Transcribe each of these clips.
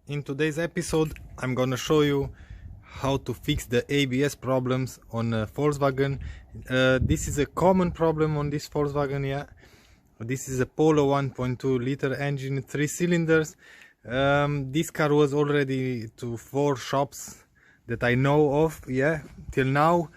In today's episode I'm gonna show you how to fix the ABS problems on Volkswagen. This is a common problem on this Volkswagen, yeah. This is a Polo 1.2 liter engine, 3 cylinders. This car was already to 4 shops that I know of, yeah, till now.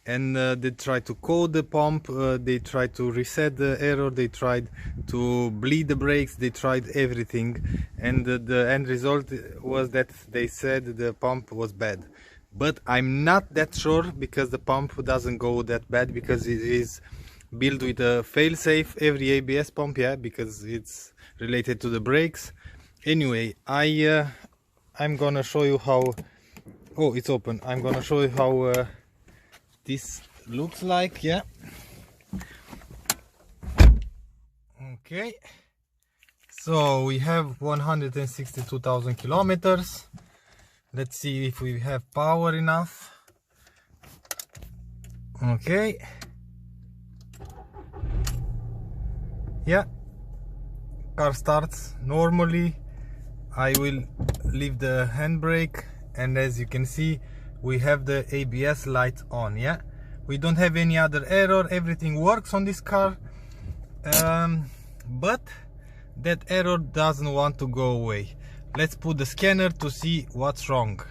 And they tried to code the pump, they tried to reset the error, they tried to bleed the brakes, they tried everything, and the end result was that they said the pump was bad. But I'm not that sure, because the pump doesn't go that bad, because it is built with a fail-safe, every ABS pump, yeah, because it's related to the brakes. Anyway, I'm gonna show you how. Oh, it's open. I'm gonna show you how this looks like, yeah. Okay, so we have 162,000 kilometers. Let's see if we have power enough. Okay, yeah, car starts normally. I will leave the handbrake, and as you can see, we have the ABS light on, yeah. We don't have any other error, everything works on this car, but that error doesn't want to go away. Let's put the scanner to see what's wrong.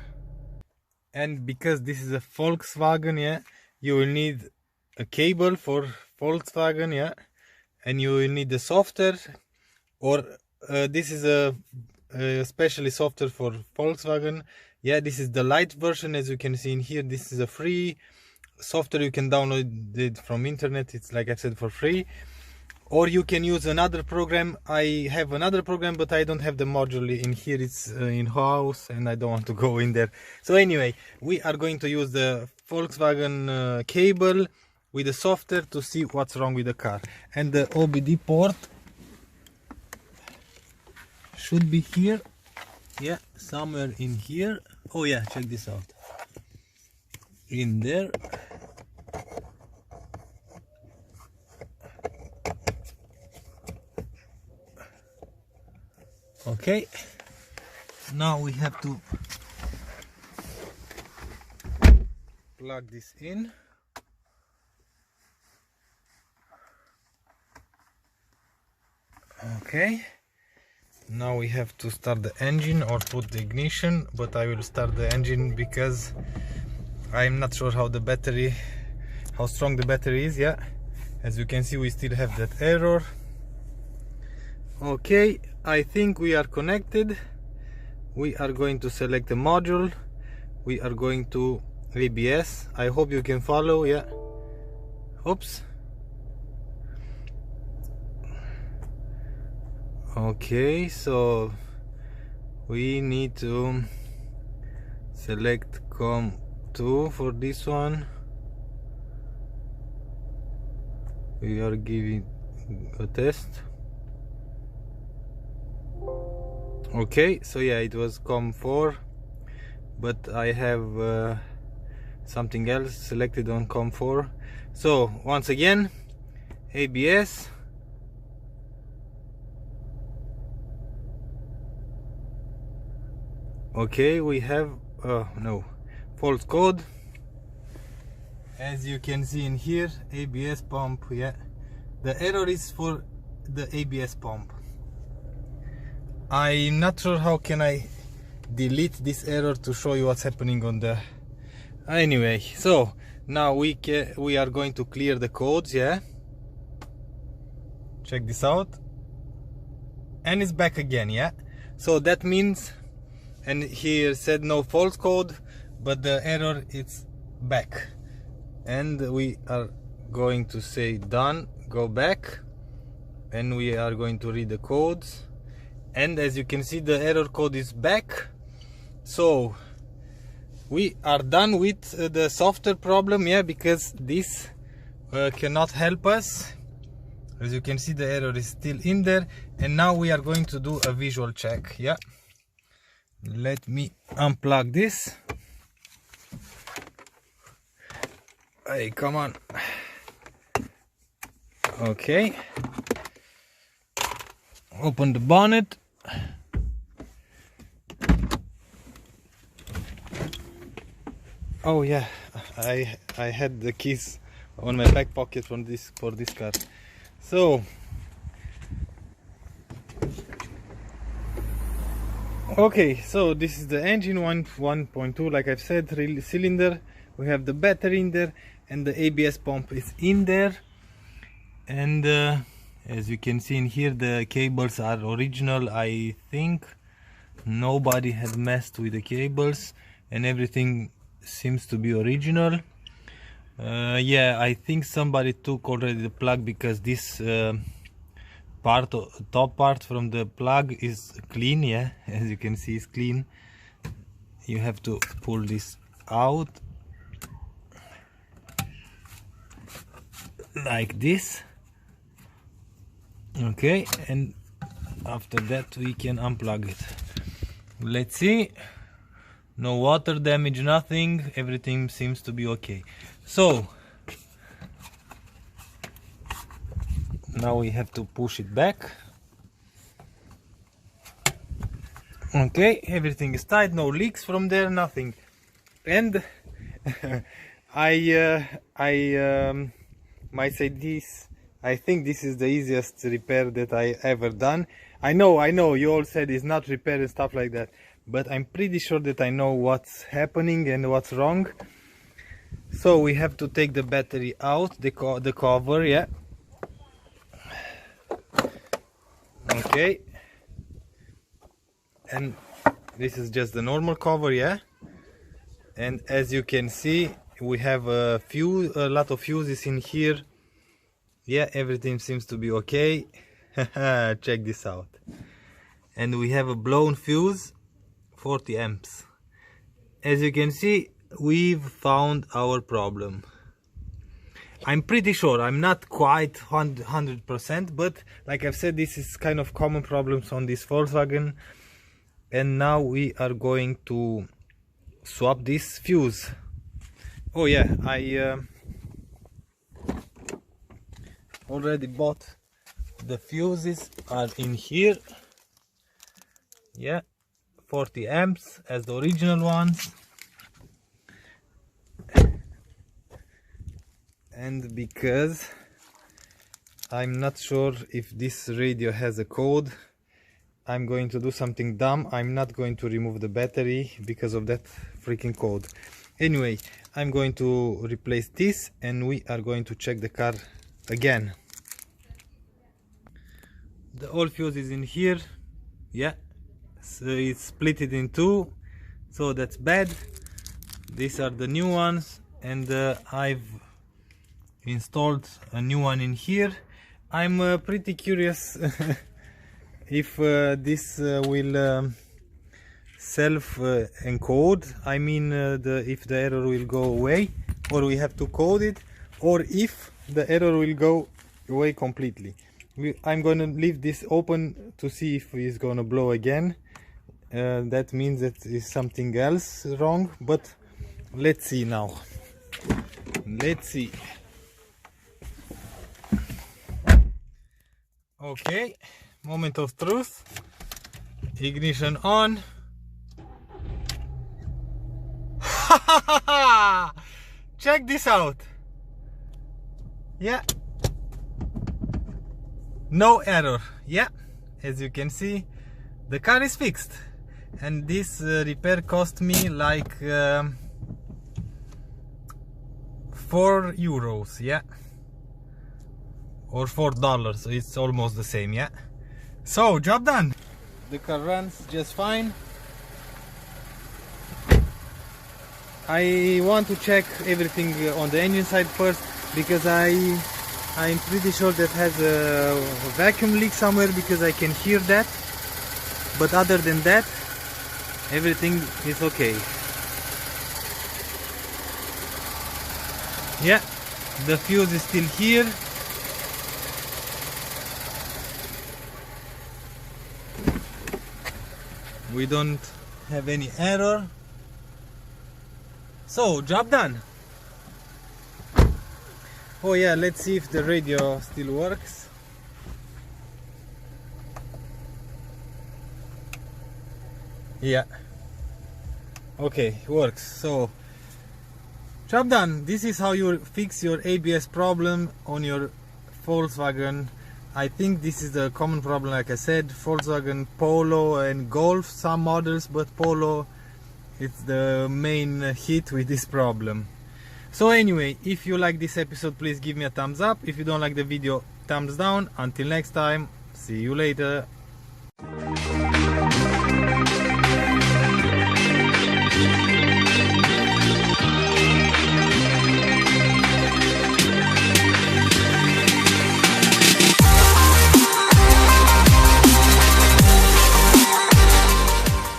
And because this is a Volkswagen, yeah, you will need a cable for Volkswagen, yeah, and you will need the software, or this is a especially software for Volkswagen. Yeah, this is the light version, as you can see in here. This is a free software, you can download it from internet. It's, like I said, for free. Or you can use another program. I have another program, but I don't have the module in here. It's in house, and I don't want to go in there. So anyway, we are going to use the Volkswagen cable with the software to see what's wrong with the car. And the OBD port should be here. Yeah, somewhere in here. Oh yeah, check this out. In there. Okay, now we have to plug this in. Okay, now we have to start the engine or put the ignition, but I will start the engine because I'm not sure how strong the battery is, yeah. As you can see, we still have that error. Okay, I think we are connected. We are going to select the module. We are going to ABS. I hope you can follow, yeah. Oops. Okay, so we need to select COM2 for this one. We are giving a test. Okay, so yeah, it was COM4, but I have something else selected on COM4. So once again, ABS. Okay, we have no false code. As you can see in here, ABS pump, yeah. The error is for the ABS pump. I'm not sure how can I delete this error to show you what's happening on the. Anyway, so now we are going to clear the codes, yeah. Check this out, and it's back again, yeah. So that means, and here said no false code, but the error is back, and we are going to say done, go back, and we are going to read the codes. And as you can see, the error code is back. So we are done with the software problem, yeah, because this cannot help us. As you can see, the error is still in there. And now we are going to do a visual check, yeah. Let me unplug this. Hey, come on. Okay, open the bonnet. Oh yeah, I had the keys on my back pocket for this car. So okay, so this is the engine 1.2, like I've said, cylinder. We have the battery in there, and the ABS pump is in there. And as you can see in here, the cables are original. I think nobody had messed with the cables, and everything seems to be original. Yeah, I think somebody took already the plug, because this top part from the plug is clean. Yeah, as you can see, it's clean. You have to pull this out like this. Okay, and after that we can unplug it. Let's see. No water damage, nothing. Everything seems to be okay. So now we have to push it back. Okay, everything is tight, no leaks from there, nothing. And I might say this, I think this is the easiest repair that I ever done. I know you all said it's not repair and stuff like that, but I'm pretty sure that I know what's happening and what's wrong. So we have to take the battery out, the cover, yeah. Okay, and this is just the normal cover, yeah. And as you can see, we have a lot of fuses in here. Yeah, everything seems to be okay. Check this out. And we have a blown fuse, 40 amps. As you can see, we've found our problem. I'm pretty sure, I'm not quite 100%, but like I've said, this is kind of common problems on this Volkswagen. And now we are going to swap this fuse. Oh yeah, I already bought the fuses, are in here. Yeah, 40 amps as the original ones. And because I'm not sure if this radio has a code, I'm going to do something dumb. I'm not going to remove the battery because of that freaking code. Anyway, I'm going to replace this, and we are going to check the car again. The old fuse is in here. Yeah, so it's split it in two, so that's bad. These are the new ones, and I've installed a new one in here. I'm pretty curious if this will self encode. I mean, if the error will go away, or we have to code it, or if the error will go away completely. I'm gonna leave this open to see if it's gonna blow again. That means that is something else wrong, but let's see now. Let's see. Okay, moment of truth. Ignition on. Check this out. Yeah, no error. Yeah, as you can see, the car is fixed, and this repair cost me like €4. Yeah, or $4, so it's almost the same. Yeah, so job done. The car runs just fine. I want to check everything on the engine side first, because I'm pretty sure that has a vacuum leak somewhere, because I can hear that. But other than that, everything is okay. Yeah, the fuse is still here. We don't have any error. So, job done. Oh yeah, let's see if the radio still works. Yeah. Okay, works. So Job done. This is how you fix your ABS problem on your Volkswagen. I think this is the common problem, like I said, Volkswagen Polo and Golf, some models, but Polo is the main hit with this problem. So anyway, if you like this episode, please give me a thumbs up. If you don't like the video, thumbs down. Until next time, see you later.